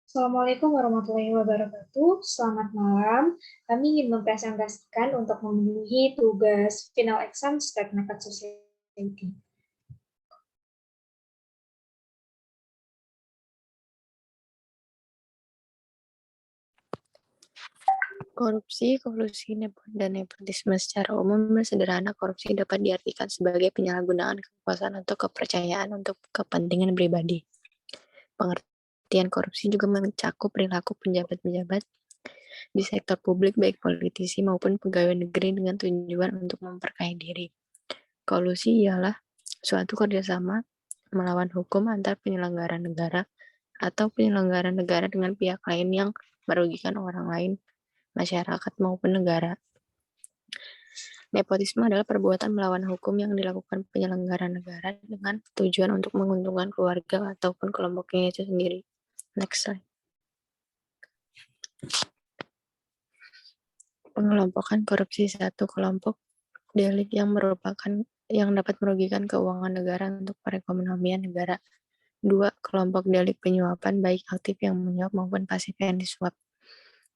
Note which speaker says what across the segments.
Speaker 1: Assalamualaikum warahmatullahi wabarakatuh. Selamat malam. Kami ingin mempresentasikan untuk memenuhi tugas final exam STEP Market Society.
Speaker 2: Korupsi, kolusi, dan nepotisme secara umum sederhana. Korupsi dapat diartikan sebagai penyalahgunaan kekuasaan atau kepercayaan untuk kepentingan pribadi. Pengertian korupsi juga mencakup perilaku pejabat-pejabat di sektor publik, baik politisi maupun pegawai negeri dengan tujuan untuk memperkaya diri. Kolusi ialah suatu kerjasama melawan hukum antar penyelenggara negara atau penyelenggara negara dengan pihak lain yang merugikan orang lain, masyarakat maupun negara. Nepotisme adalah perbuatan melawan hukum yang dilakukan penyelenggara negara dengan tujuan untuk menguntungkan keluarga ataupun kelompoknya itu sendiri. Next slide. Pengelompokan korupsi. Satu kelompok delik yang dapat merugikan keuangan negara untuk perekonomian negara. Dua, kelompok delik penyuapan baik aktif yang menyuap maupun pasif yang disuap.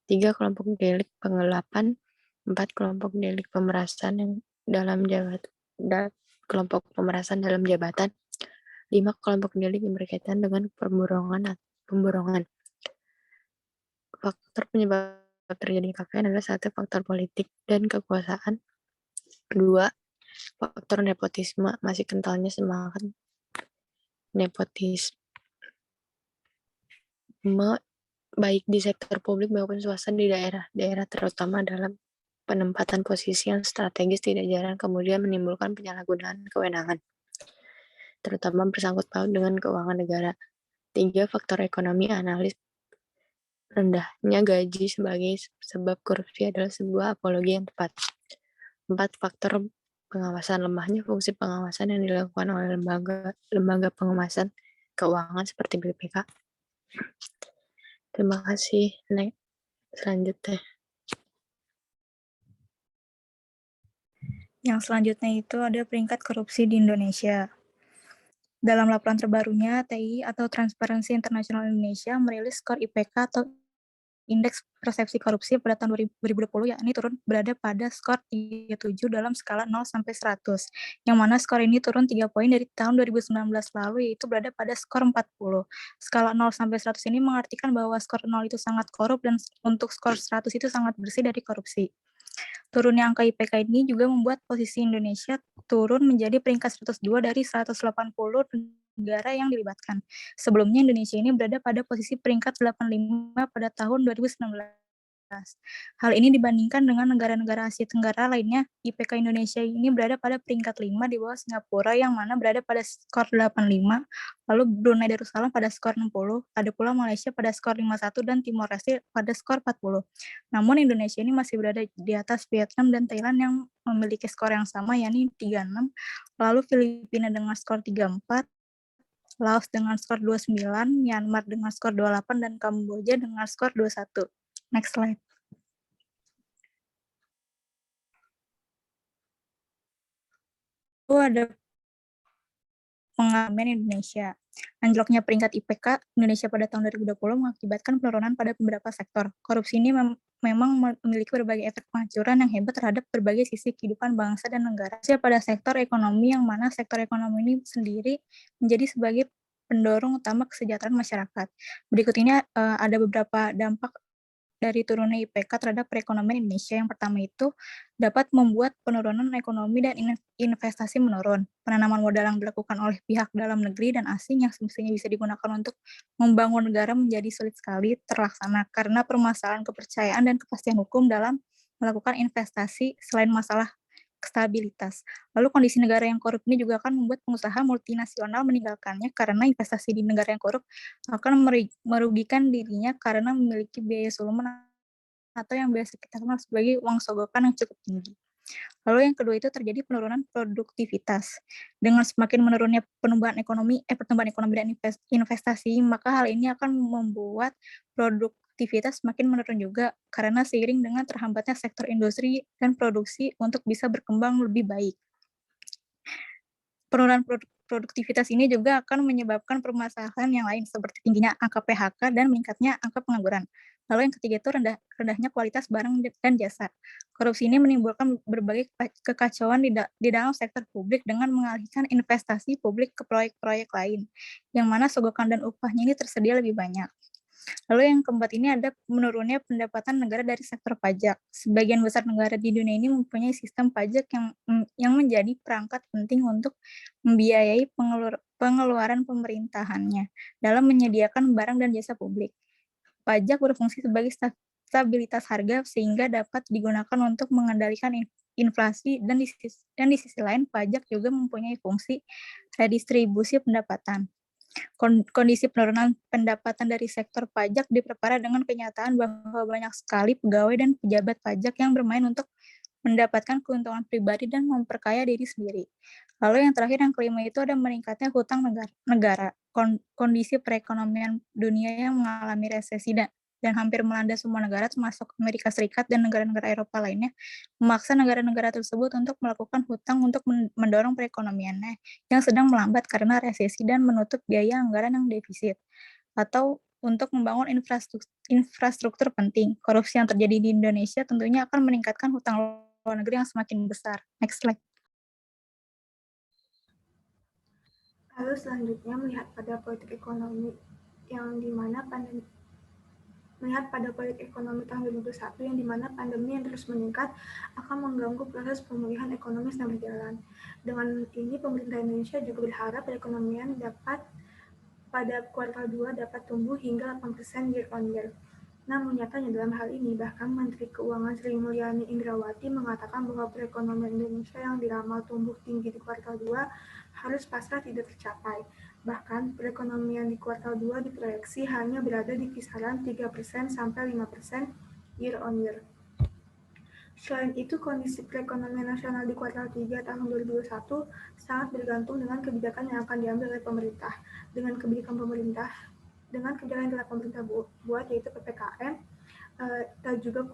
Speaker 2: Tiga, kelompok delik penggelapan. Empat, kelompok delik pemerasan yang dalam kelompok pemerasan dalam jabatan. 5, kelompok delik yang berkaitan dengan pemborongan. Faktor penyebab terjadinya KKN adalah 1, faktor politik dan kekuasaan. 2, faktor nepotisme, masih kentalnya semangat nepotisme baik di sektor publik maupun swasta di daerah terutama dalam penempatan posisi yang strategis tidak jarang kemudian menimbulkan penyalahgunaan kewenangan, terutama bersangkut paut dengan keuangan negara. 3, faktor ekonomi. Analis rendahnya gaji sebagai sebab korupsi adalah sebuah apologi yang tepat. 4, faktor pengawasan. Lemahnya fungsi pengawasan yang dilakukan oleh lembaga pengawasan keuangan seperti BPK. Terima kasih. Selanjutnya.
Speaker 3: Yang selanjutnya itu ada peringkat korupsi di Indonesia. Dalam laporan terbarunya, TI atau Transparency International Indonesia merilis skor IPK atau Indeks Persepsi Korupsi pada tahun 2020, yakni turun berada pada skor 37 dalam skala 0 sampai 100, yang mana skor ini turun 3 poin dari tahun 2019 lalu, yaitu berada pada skor 40. Skala 0 sampai 100 ini mengartikan bahwa skor 0 itu sangat korup dan untuk skor 100 itu sangat bersih dari korupsi. Turunnya angka IPK ini juga membuat posisi Indonesia turun menjadi peringkat 102 dari 180 negara yang dilibatkan. Sebelumnya Indonesia ini berada pada posisi peringkat 85 pada tahun 2019. Hal ini dibandingkan dengan negara-negara Asia Tenggara lainnya, IPK Indonesia ini berada pada peringkat 5 di bawah Singapura yang mana berada pada skor 85, lalu Brunei Darussalam pada skor 60, ada pula Malaysia pada skor 51 dan Timor Leste pada skor 40. Namun Indonesia ini masih berada di atas Vietnam dan Thailand yang memiliki skor yang sama, yakni 36, lalu Filipina dengan skor 34, Laos dengan skor 29, Myanmar dengan skor 28, dan Kamboja dengan skor 21. Next slide. Itu ada pengalaman Indonesia. Anjloknya peringkat IPK Indonesia pada tahun 2020 mengakibatkan penurunan pada beberapa sektor. Korupsi ini memang memiliki berbagai efek penghancuran yang hebat terhadap berbagai sisi kehidupan bangsa dan negara. Pada sektor ekonomi, yang mana sektor ekonomi ini sendiri menjadi sebagai pendorong utama kesejahteraan masyarakat. Berikut ini ada beberapa dampak dari turunnya IPK terhadap perekonomian Indonesia. Yang pertama itu dapat membuat penurunan ekonomi dan investasi menurun. Penanaman modal yang dilakukan oleh pihak dalam negeri dan asing yang semestinya bisa digunakan untuk membangun negara menjadi sulit sekali terlaksana karena permasalahan kepercayaan dan kepastian hukum dalam melakukan investasi selain masalah stabilitas. Lalu kondisi negara yang korup ini juga akan membuat pengusaha multinasional meninggalkannya karena investasi di negara yang korup akan merugikan dirinya karena memiliki biaya suluman atau yang biasa kita kenal sebagai uang sogokan yang cukup tinggi. Lalu yang kedua itu terjadi penurunan produktivitas. Dengan semakin menurunnya pertumbuhan ekonomi dan investasi, maka hal ini akan membuat produktivitas semakin menurun juga karena seiring dengan terhambatnya sektor industri dan produksi untuk bisa berkembang lebih baik. Penurunan produktivitas ini juga akan menyebabkan permasalahan yang lain seperti tingginya angka PHK dan meningkatnya angka pengangguran. Lalu yang ketiga itu rendahnya kualitas barang dan jasa. Korupsi ini menimbulkan berbagai kekacauan di dalam sektor publik dengan mengalihkan investasi publik ke proyek-proyek lain, yang mana sogokan dan upahnya ini tersedia lebih banyak. Lalu yang keempat ini ada menurunnya pendapatan negara dari sektor pajak. Sebagian besar negara di dunia ini mempunyai sistem pajak yang menjadi perangkat penting untuk membiayai pengeluaran pemerintahannya dalam menyediakan barang dan jasa publik. Pajak berfungsi sebagai stabilitas harga sehingga dapat digunakan untuk mengendalikan inflasi dan di sisi lain pajak juga mempunyai fungsi redistribusi pendapatan. Kondisi penurunan pendapatan dari sektor pajak diperparah dengan kenyataan bahwa banyak sekali pegawai dan pejabat pajak yang bermain untuk mendapatkan keuntungan pribadi dan memperkaya diri sendiri. Lalu yang terakhir, yang kelima itu ada meningkatnya hutang negara. Kondisi perekonomian dunia yang mengalami resesi dan hampir melanda semua negara termasuk Amerika Serikat dan negara-negara Eropa lainnya, memaksa negara-negara tersebut untuk melakukan hutang untuk mendorong perekonomiannya yang sedang melambat karena resesi dan menutup biaya anggaran yang defisit, atau untuk membangun infrastruktur penting. Korupsi yang terjadi di Indonesia tentunya akan meningkatkan hutang luar negeri yang semakin besar. Next slide.
Speaker 4: Lalu selanjutnya melihat pada politik ekonomi yang dimana tahun 2021 yang dimana pandemi yang terus meningkat akan mengganggu proses pemulihan ekonomi sedang berjalan. Dengan ini pemerintah Indonesia juga berharap perekonomian pada kuartal 2 dapat tumbuh hingga 8% year on year. Namun nyatanya dalam hal ini bahkan Menteri Keuangan Sri Mulyani Indrawati mengatakan bahwa perekonomian Indonesia yang diramal tumbuh tinggi di kuartal 2 harus pasrah tidak tercapai. Bahkan perekonomian di kuartal 2 diproyeksi hanya berada di kisaran 3% sampai 5% year on year. Selain itu, kondisi perekonomian nasional di kuartal 3 tahun 2021 sangat bergantung dengan kebijakan yang akan diambil oleh pemerintah. Dengan kebijakan yang telah pemerintah buat, yaitu PPKM, dan juga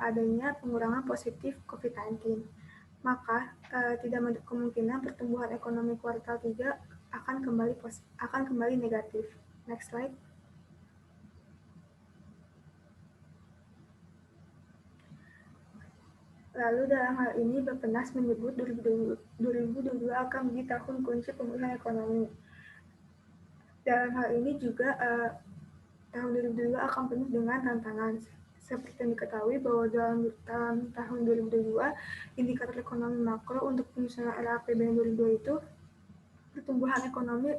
Speaker 4: adanya pengurangan positif COVID-19. Maka tidak menutup kemungkinan pertumbuhan ekonomi kuartal 3 akan kembali negatif. Next slide. Lalu dalam hal ini Bappenas menyebut 2022 akan menjadi tahun kunci pemulihan ekonomi. Dalam hal ini juga tahun 2022 akan penuh dengan tantangan. Seperti yang diketahui bahwa dalam tahun 2022, indikator ekonomi makro untuk penyusunan RAPBN 2022 itu pertumbuhan ekonomi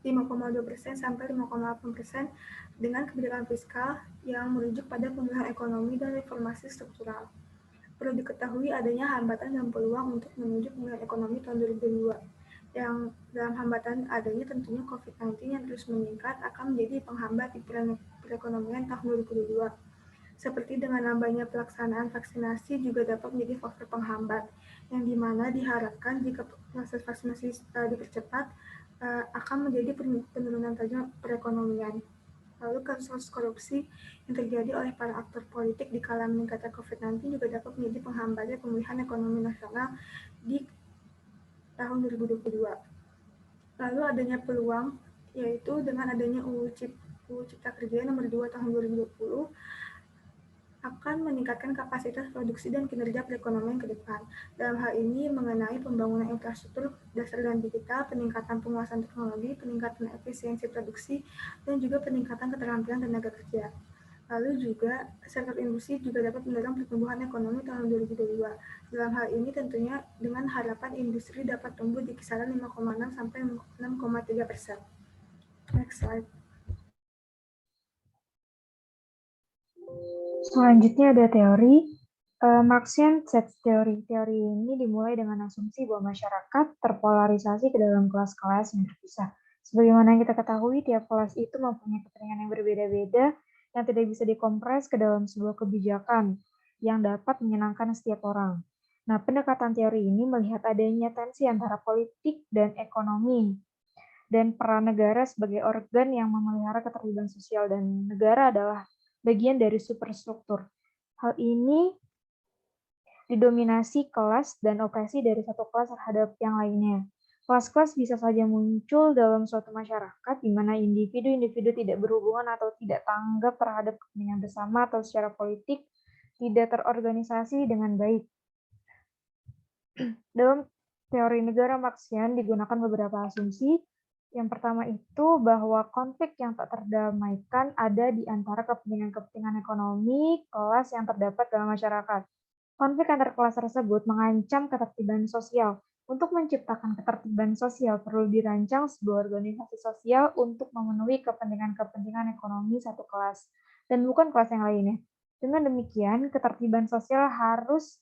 Speaker 4: 5,2% sampai 5,8% dengan kebijakan fiskal yang merujuk pada pemulihan ekonomi dan reformasi struktural. Perlu diketahui adanya hambatan dan peluang untuk menuju pemulihan ekonomi tahun 2022. Yang dalam hambatan adanya tentunya COVID-19 yang terus meningkat akan menjadi penghambat di perekonomian tahun 2022. Seperti dengan lambannya pelaksanaan vaksinasi juga dapat menjadi faktor penghambat, yang dimana diharapkan jika proses vaksinasi dipercepat akan menjadi penurunan tajam perekonomian. Lalu kasus korupsi yang terjadi oleh para aktor politik di kala meningkatnya COVID-19 juga dapat menjadi penghambatnya pemulihan ekonomi nasional di tahun 2022. Lalu adanya peluang, yaitu dengan adanya UU Cipta Kerja nomor 2 tahun 2020, akan meningkatkan kapasitas produksi dan kinerja perekonomian ke depan. Dalam hal ini mengenai pembangunan infrastruktur dasar dan digital, peningkatan penguasaan teknologi, peningkatan efisiensi produksi, dan juga peningkatan keterampilan tenaga kerja. Lalu juga sektor industri juga dapat mendorong pertumbuhan ekonomi tahun 2022. Dalam hal ini tentunya dengan harapan industri dapat tumbuh di kisaran 5,6 sampai 6,3%. Next slide.
Speaker 1: Selanjutnya ada teori Marxian set theory. Teori ini dimulai dengan asumsi bahwa masyarakat terpolarisasi ke dalam kelas-kelas yang terpisah. Sebagaimana yang kita ketahui, tiap kelas itu mempunyai kepentingan yang berbeda-beda yang tidak bisa dikompres ke dalam sebuah kebijakan yang dapat menyenangkan setiap orang. Nah, pendekatan teori ini melihat adanya tensi antara politik dan ekonomi dan peran negara sebagai organ yang memelihara keterlibatan sosial, dan negara adalah bagian dari superstruktur. Hal ini didominasi kelas dan opresi dari satu kelas terhadap yang lainnya. Kelas-kelas bisa saja muncul dalam suatu masyarakat di mana individu-individu tidak berhubungan atau tidak tanggap terhadap kepentingan bersama atau secara politik tidak terorganisasi dengan baik. Dalam teori negara Marxian digunakan beberapa asumsi. Yang pertama itu bahwa konflik yang tak terdamaikan ada di antara kepentingan-kepentingan ekonomi kelas yang terdapat dalam masyarakat. Konflik antar kelas tersebut mengancam ketertiban sosial. Untuk menciptakan ketertiban sosial perlu dirancang sebuah organisasi sosial untuk memenuhi kepentingan-kepentingan ekonomi satu kelas dan bukan kelas yang lainnya. Dengan demikian, ketertiban sosial harus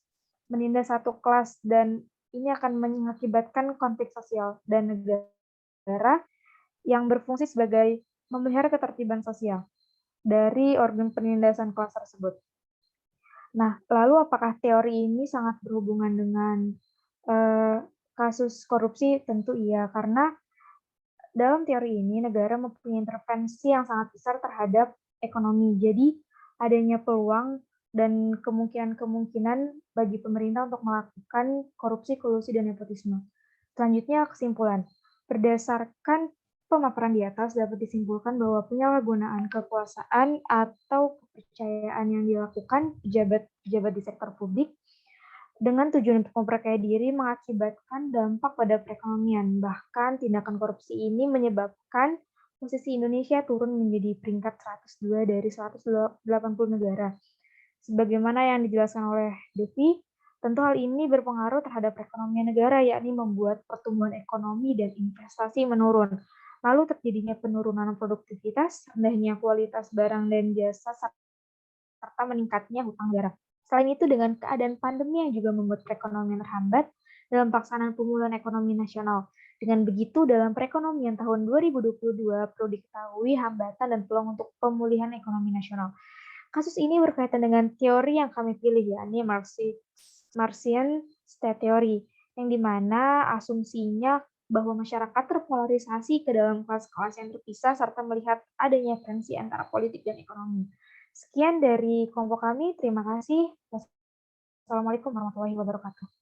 Speaker 1: menindas satu kelas dan ini akan mengakibatkan konflik sosial dan negara yang berfungsi sebagai memelihara ketertiban sosial dari organ penindasan kelas tersebut. Nah, lalu apakah teori ini sangat berhubungan dengan kasus korupsi? Tentu iya, karena dalam teori ini negara mempunyai intervensi yang sangat besar terhadap ekonomi. Jadi, adanya peluang dan kemungkinan-kemungkinan bagi pemerintah untuk melakukan korupsi, kolusi, dan nepotisme. Selanjutnya, kesimpulan. Berdasarkan pemaparan di atas dapat disimpulkan bahwa penyalahgunaan kekuasaan atau kepercayaan yang dilakukan pejabat di sektor publik dengan tujuan untuk memperkaya diri mengakibatkan dampak pada perekonomian. Bahkan tindakan korupsi ini menyebabkan posisi Indonesia turun menjadi peringkat 102 dari 180 negara. Sebagaimana yang dijelaskan oleh Devi, tentu hal ini berpengaruh terhadap perekonomian negara, yakni membuat pertumbuhan ekonomi dan investasi menurun. Lalu terjadinya penurunan produktivitas, rendahnya kualitas barang dan jasa, serta meningkatnya hutang negara. Selain itu, dengan keadaan pandemi yang juga membuat perekonomian terhambat dalam pelaksanaan pemulihan ekonomi nasional. Dengan begitu, dalam perekonomian tahun 2022 perlu diketahui hambatan dan peluang untuk pemulihan ekonomi nasional. Kasus ini berkaitan dengan teori yang kami pilih, yakni Marxian State Theory, yang dimana asumsinya bahwa masyarakat terpolarisasi ke dalam kelas-kelas yang terpisah serta melihat adanya tensi antara politik dan ekonomi. Sekian dari kelompok kami, terima kasih. Wassalamualaikum warahmatullahi wabarakatuh.